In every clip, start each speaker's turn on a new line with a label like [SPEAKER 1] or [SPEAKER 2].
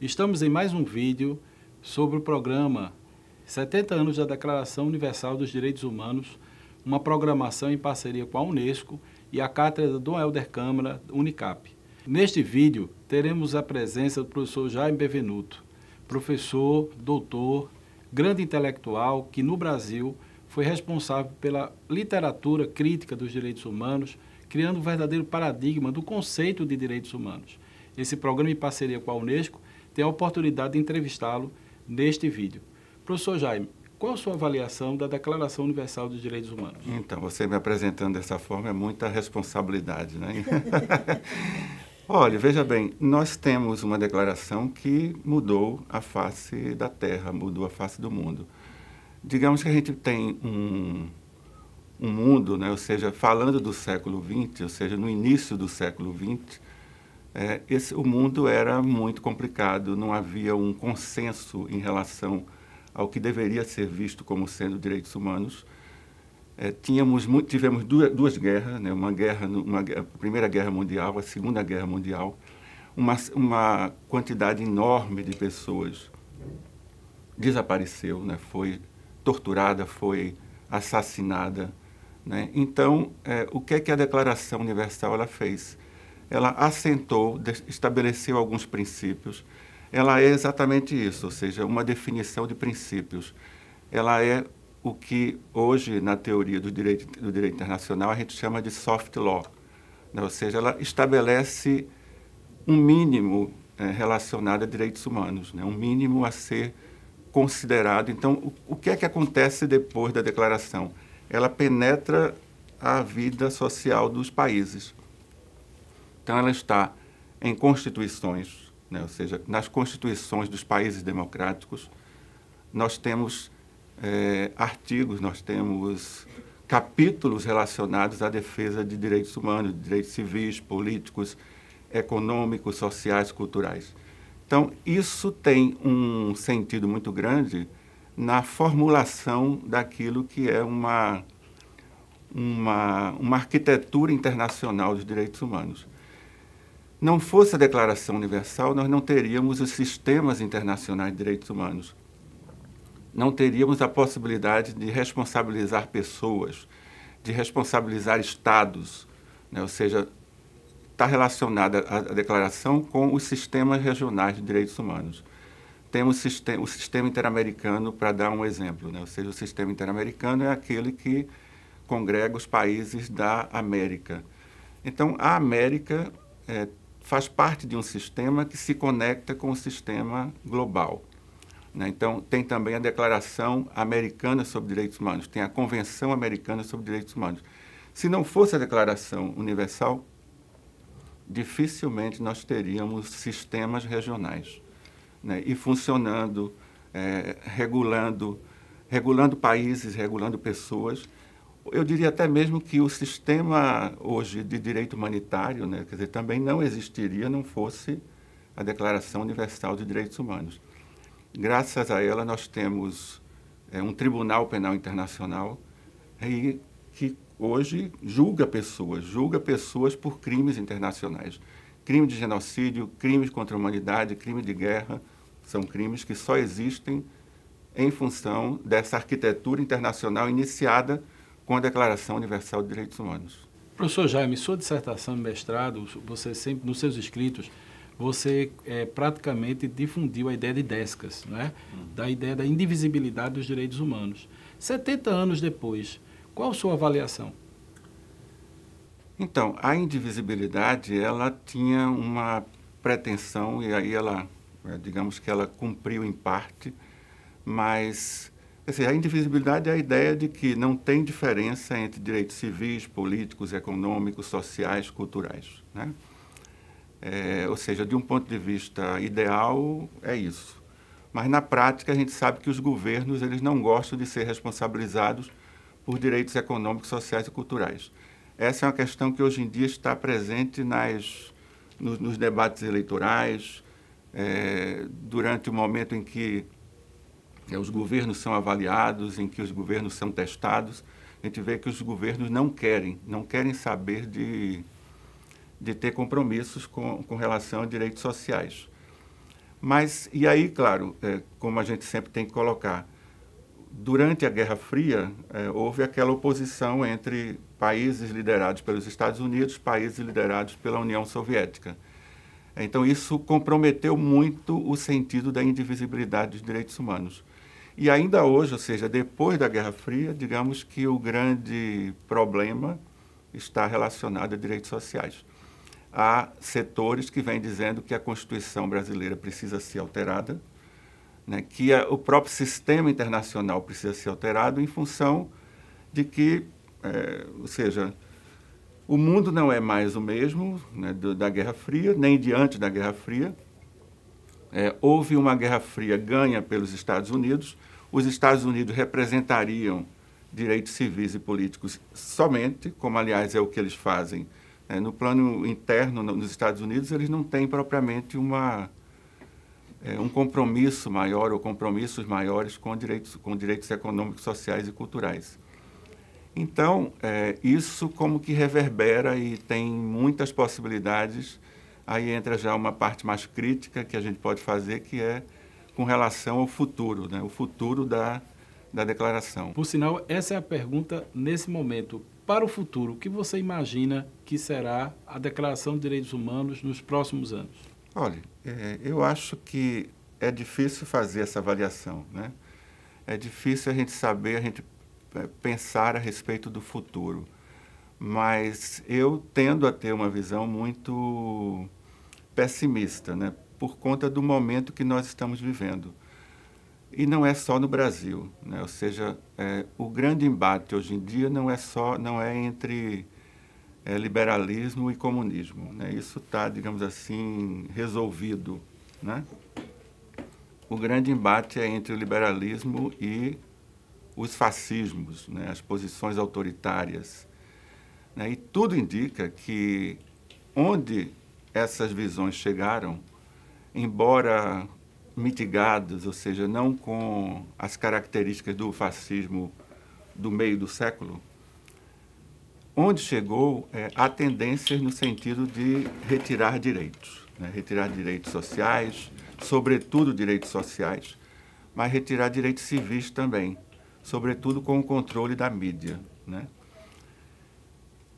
[SPEAKER 1] Estamos em mais um vídeo sobre o programa 70 anos da Declaração Universal dos Direitos Humanos, uma programação em parceria com a Unesco e a Cátedra Dom Helder Câmara, Unicap. Neste vídeo, teremos a presença do professor Jaime Benvenuto, professor, doutor, grande intelectual que no Brasil foi responsável pela literatura crítica dos direitos humanos, criando um verdadeiro paradigma do conceito de direitos humanos. Esse programa, em parceria com a Unesco, tem a oportunidade de entrevistá-lo neste vídeo. Professor Jaime, qual a sua avaliação da Declaração Universal dos Direitos Humanos?
[SPEAKER 2] Então, você me apresentando dessa forma é muita responsabilidade, né? Olha, veja bem, nós temos uma declaração que mudou a face da Terra, mudou a face do mundo. Digamos que a gente tem um mundo, né? Ou seja, falando do século XX, ou seja, no início do século XX, o mundo era muito complicado, não havia um consenso em relação ao que deveria ser visto como sendo direitos humanos. Tivemos duas guerras, né? A Primeira Guerra Mundial, a Segunda Guerra Mundial, uma quantidade enorme de pessoas desapareceu, né? Foi torturada, foi assassinada, né? Então, o que é que a Declaração Universal ela fez? Ela assentou, estabeleceu alguns princípios. Ela é exatamente isso, ou seja, uma definição de princípios. Ela é o que hoje, na teoria do direito internacional, a gente chama de soft law, né? Ou seja, ela estabelece um mínimo relacionado a direitos humanos, né? Um mínimo a ser considerado. Então, o que é que acontece depois da declaração? Ela penetra a vida social dos países. Então, ela está em constituições, né? Ou seja, nas constituições dos países democráticos, nós temos artigos, nós temos capítulos relacionados à defesa de direitos humanos, de direitos civis, políticos, econômicos, sociais, culturais. Então, isso tem um sentido muito grande na formulação daquilo que é uma arquitetura internacional dos direitos humanos. Não fosse a Declaração Universal, nós não teríamos os sistemas internacionais de direitos humanos. Não teríamos a possibilidade de responsabilizar pessoas, de responsabilizar estados, né? Ou seja, está relacionada a declaração com os sistemas regionais de direitos humanos. Temos o sistema interamericano, para dar um exemplo, né? Ou seja, o sistema interamericano é aquele que congrega os países da América. Então, a América faz parte de um sistema que se conecta com o sistema global, né? Então, tem também a Declaração Americana sobre Direitos Humanos, tem a Convenção Americana sobre Direitos Humanos. Se não fosse a Declaração Universal, dificilmente nós teríamos sistemas regionais, né? E funcionando, regulando países, regulando pessoas. Eu diria até mesmo que o sistema hoje de direito humanitário, né, quer dizer, também não existiria não fosse a Declaração Universal de Direitos Humanos. Graças a ela nós temos um Tribunal Penal Internacional que hoje julga pessoas por crimes internacionais. Crime de genocídio, crimes contra a humanidade, crime de guerra, são crimes que só existem em função dessa arquitetura internacional iniciada com a Declaração Universal de Direitos Humanos.
[SPEAKER 1] Professor Jaime, sua dissertação de mestrado, você sempre, nos seus escritos, você praticamente difundiu a ideia de Descas, né? Da ideia da indivisibilidade dos direitos humanos. 70 anos depois, qual a sua avaliação?
[SPEAKER 2] Então, a indivisibilidade, ela tinha uma pretensão, e aí ela, digamos que ela cumpriu em parte, mas assim, a indivisibilidade é a ideia de que não tem diferença entre direitos civis, políticos, econômicos, sociais, culturais, né? Ou seja, de um ponto de vista ideal, é isso. Mas, na prática, a gente sabe que os governos eles não gostam de ser responsabilizados por direitos econômicos, sociais e culturais. Essa é uma questão que, hoje em dia, está presente nos debates eleitorais, durante o momento em que os governos são avaliados, em que os governos são testados. A gente vê que os governos não querem saber de ter compromissos com relação a direitos sociais. Mas, e aí, claro, como a gente sempre tem que colocar, durante a Guerra Fria, houve aquela oposição entre países liderados pelos Estados Unidos, países liderados pela União Soviética. Então, isso comprometeu muito o sentido da indivisibilidade dos direitos humanos. E ainda hoje, ou seja, depois da Guerra Fria, digamos que o grande problema está relacionado a direitos sociais. Há setores que vêm dizendo que a Constituição brasileira precisa ser alterada, né, que o próprio sistema internacional precisa ser alterado em função de que, ou seja, o mundo não é mais o mesmo, né, da Guerra Fria, nem diante da Guerra Fria. Houve uma Guerra Fria ganha pelos Estados Unidos. Os Estados Unidos representariam direitos civis e políticos somente, como, aliás, é o que eles fazem. No plano interno, nos Estados Unidos, eles não têm propriamente um compromisso maior ou compromissos maiores com direitos econômicos, sociais e culturais. Então, isso como que reverbera e tem muitas possibilidades. Aí entra já uma parte mais crítica que a gente pode fazer, que é com relação ao futuro, né? O futuro da declaração.
[SPEAKER 1] Por sinal, essa é a pergunta nesse momento. Para o futuro, o que você imagina que será a Declaração de Direitos Humanos nos próximos anos?
[SPEAKER 2] Olha, eu acho que é difícil fazer essa avaliação, né? É difícil a gente saber, a gente pensar a respeito do futuro. Mas eu tendo a ter uma visão muito pessimista, né? Por conta do momento que nós estamos vivendo. E não é só no Brasil, né? Ou seja, o grande embate hoje em dia não é entre liberalismo e comunismo, né? Isso está, digamos assim, resolvido, né? O grande embate é entre o liberalismo e os fascismos, né? As posições autoritárias, né? E tudo indica que onde essas visões chegaram, embora mitigadas, ou seja, não com as características do fascismo do meio do século, onde chegou, há tendências no sentido de retirar direitos, né? Retirar direitos sociais, sobretudo direitos sociais, mas retirar direitos civis também, sobretudo com o controle da mídia, né?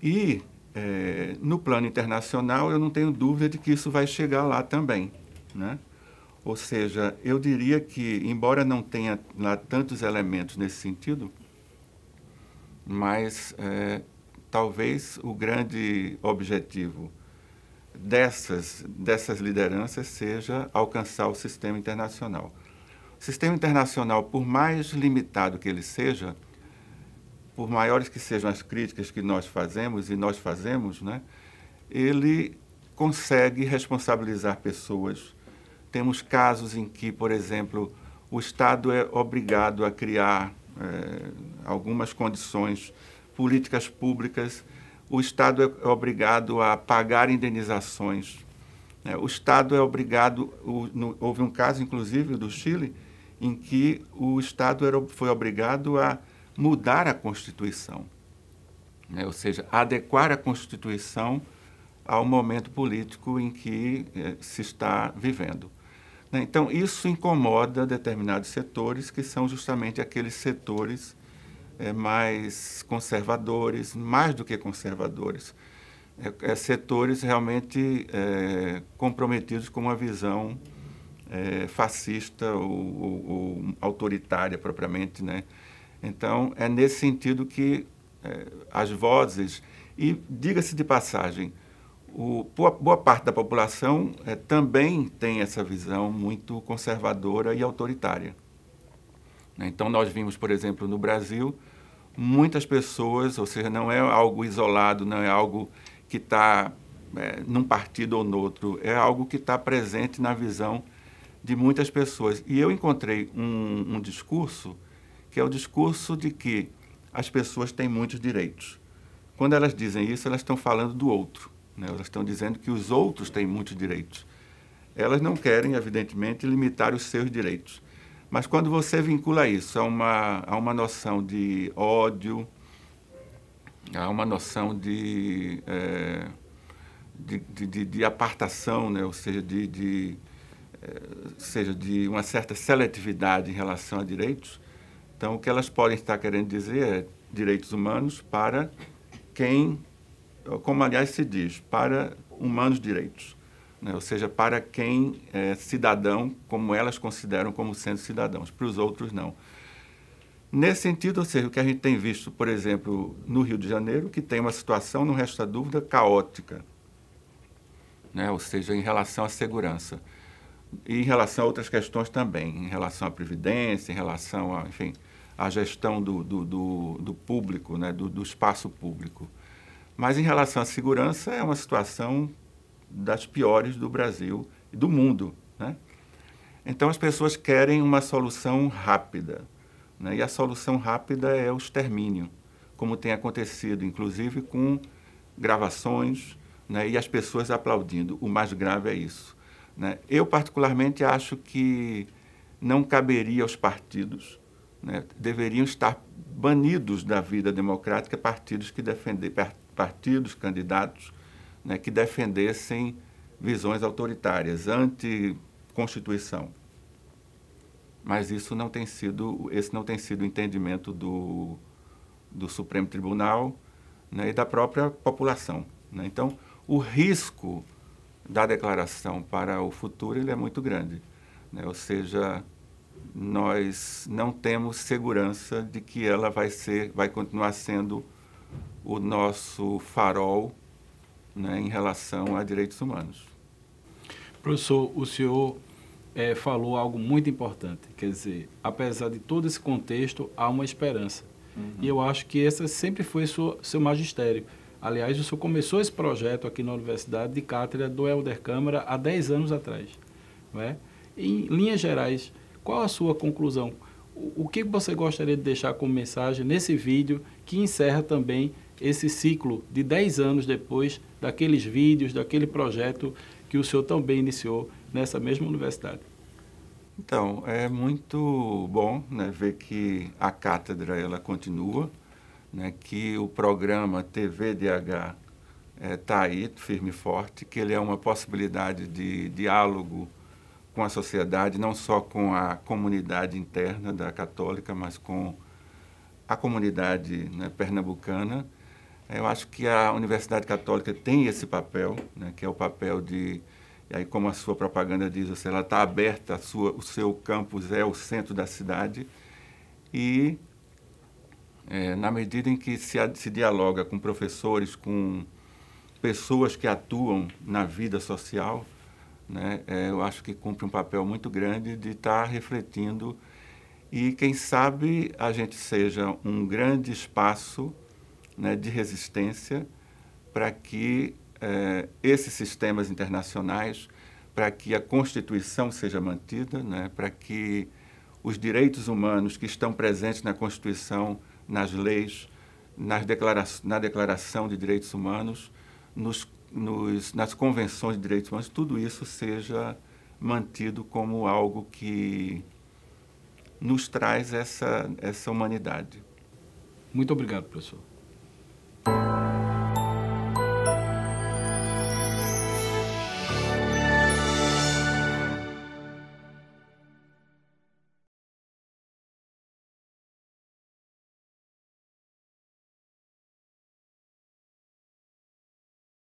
[SPEAKER 2] E, no plano internacional, eu não tenho dúvida de que isso vai chegar lá também, né? Ou seja, eu diria que, embora não tenha lá tantos elementos nesse sentido, mas talvez o grande objetivo dessas lideranças seja alcançar o sistema internacional. O sistema internacional, por mais limitado que ele seja, por maiores que sejam as críticas que nós fazemos, né, ele consegue responsabilizar pessoas. Temos casos em que, por exemplo, o Estado é obrigado a criar algumas condições, políticas públicas, o Estado é obrigado a pagar indenizações, né? O Estado é obrigado, houve um caso, inclusive, do Chile, em que o Estado foi obrigado a mudar a Constituição, né? Ou seja, adequar a Constituição ao momento político em que se está vivendo. Então, isso incomoda determinados setores, que são justamente aqueles setores mais conservadores, mais do que conservadores, setores realmente comprometidos com uma visão fascista ou autoritária propriamente, né? Então, é nesse sentido que as vozes, e diga-se de passagem, boa parte da população também tem essa visão muito conservadora e autoritária. Então, nós vimos, por exemplo, no Brasil, muitas pessoas, ou seja, não é algo isolado, não é algo que está num partido ou no outro, é algo que está presente na visão de muitas pessoas. E eu encontrei um discurso, que é o discurso de que as pessoas têm muitos direitos. Quando elas dizem isso, elas estão falando do outro, né? Elas estão dizendo que os outros têm muitos direitos. Elas não querem, evidentemente, limitar os seus direitos. Mas quando você vincula isso a uma noção de ódio, a uma noção de apartação, né? Ou seja, de seja, de uma certa seletividade em relação a direitos. Então, o que elas podem estar querendo dizer é direitos humanos para quem, como aliás se diz, para humanos direitos, né? Ou seja, para quem é cidadão, como elas consideram como sendo cidadãos, para os outros não. Nesse sentido, ou seja, o que a gente tem visto, por exemplo, no Rio de Janeiro, que tem uma situação, não resta dúvida, caótica, né? Ou seja, em relação à segurança. E em relação a outras questões também, em relação à previdência, em relação a, enfim, à gestão do público, né? do espaço público. Mas em relação à segurança, é uma situação das piores do Brasil e do mundo, né? Então, as pessoas querem uma solução rápida, né? E a solução rápida é o extermínio, como tem acontecido, inclusive com gravações, né? E as pessoas aplaudindo. O mais grave é isso, né? Eu, particularmente, acho que não caberia aos partidos, né? Deveriam estar banidos da vida democrática partidos, candidatos, né? Que defendessem visões autoritárias, anti-Constituição. Mas esse não tem sido o entendimento do Supremo Tribunal, né? E da própria população, né? Então, o risco da declaração para o futuro ele é muito grande, né? Ou seja, nós não temos segurança de que ela vai continuar sendo o nosso farol, né, em relação a direitos humanos.
[SPEAKER 1] Professor, o senhor falou algo muito importante, quer dizer, apesar de todo esse contexto, há uma esperança. E eu acho que esse sempre foi seu magistério. Aliás, o senhor começou esse projeto aqui na Universidade de cátedra do Helder Câmara há 10 anos atrás, não é? Em linhas gerais, qual a sua conclusão? O que você gostaria de deixar como mensagem nesse vídeo que encerra também esse ciclo de 10 anos depois daqueles vídeos, daquele projeto que o senhor também iniciou nessa mesma universidade?
[SPEAKER 2] Então, é muito bom, né, ver que a cátedra ela continua, né, que o programa TVDH está aí, firme e forte, que ele é uma possibilidade de diálogo com a sociedade, não só com a comunidade interna da Católica, mas com a comunidade, né, pernambucana. Eu acho que a Universidade Católica tem esse papel, né, que é o papel de, e aí como a sua propaganda diz, ela está aberta, o seu campus é o centro da cidade, e na medida em que se dialoga com professores, com pessoas que atuam na vida social, né, eu acho que cumpre um papel muito grande de estar refletindo e, quem sabe, a gente seja um grande espaço, né, de resistência para que esses sistemas internacionais, para que a Constituição seja mantida, né, para que os direitos humanos que estão presentes na Constituição, nas leis, na Declaração de Direitos Humanos, nas convenções de direitos humanos, tudo isso seja mantido como algo que nos traz essa humanidade.
[SPEAKER 1] Muito obrigado, professor.